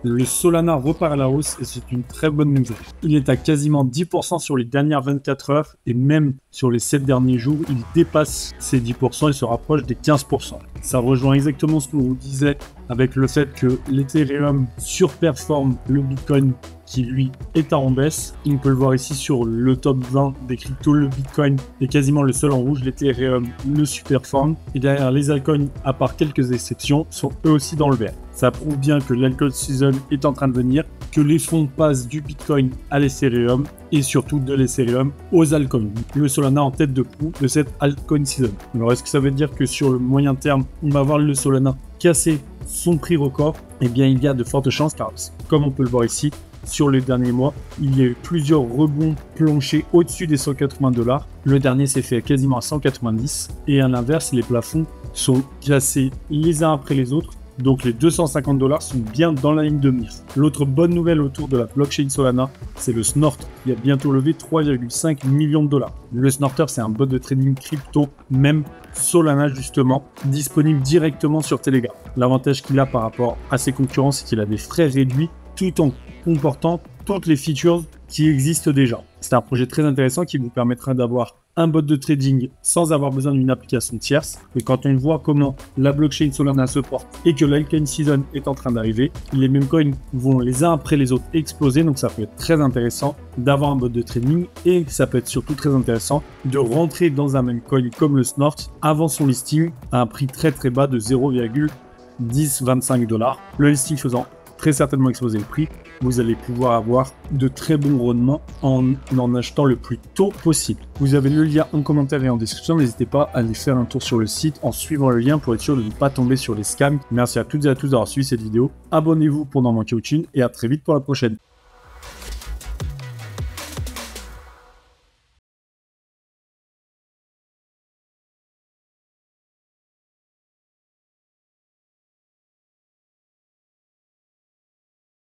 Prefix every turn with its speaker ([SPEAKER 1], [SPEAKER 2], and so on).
[SPEAKER 1] Le Solana repart à la hausse et c'est une très bonne nouvelle. Il est à quasiment 10% sur les dernières 24 heures et même sur les 7 derniers jours, il dépasse ces 10% et se rapproche des 15%. Ça rejoint exactement ce que vous disait avec le fait que l'Ethereum surperforme le Bitcoin qui lui est en baisse. On peut le voir ici sur le top 20 des cryptos, le Bitcoin est quasiment le seul en rouge, l'Ethereum le superforme et derrière les altcoins, à part quelques exceptions, sont eux aussi dans le vert. Ça prouve bien que l'altcoin season est en train de venir, que les fonds passent du Bitcoin à l'Ethereum et surtout de l'Ethereum aux altcoins. Le Solana en tête de proue de cette altcoin season. Alors est-ce que ça veut dire que sur le moyen terme, on va voir le Solana casser son prix record? Eh bien il y a de fortes chances car comme on peut le voir ici, sur les derniers mois, il y a eu plusieurs rebonds planchers au-dessus des 180 $. Le dernier s'est fait quasiment à 190 et à l'inverse, les plafonds sont cassés les uns après les autres. Donc les 250 $ sont bien dans la ligne de mire. L'autre bonne nouvelle autour de la blockchain Solana, c'est le Snort qui a bientôt levé 3,5 millions de $. Le Snorter, c'est un bot de trading crypto, même Solana justement, disponible directement sur Telegram. L'avantage qu'il a par rapport à ses concurrents, c'est qu'il a des frais réduits tout en comportant toutes les features qui existent déjà. C'est un projet très intéressant qui vous permettra d'avoir un bot de trading sans avoir besoin d'une application tierce. Et quand on voit comment la blockchain Solana se porte et que l'altcoin season est en train d'arriver, les mêmes coins vont les uns après les autres exploser. Donc ça peut être très intéressant d'avoir un bot de trading et ça peut être surtout très intéressant de rentrer dans un même coin comme le Snort avant son listing à un prix très très bas de 0,1025 $. Le listing faisant très certainement exploser le prix, vous allez pouvoir avoir de très bons rendements en achetant le plus tôt possible. Vous avez le lien en commentaire et en description, n'hésitez pas à aller faire un tour sur le site en suivant le lien pour être sûr de ne pas tomber sur les scams. Merci à toutes et à tous d'avoir suivi cette vidéo, abonnez-vous pour n'en manquer aucune et à très vite pour la prochaine.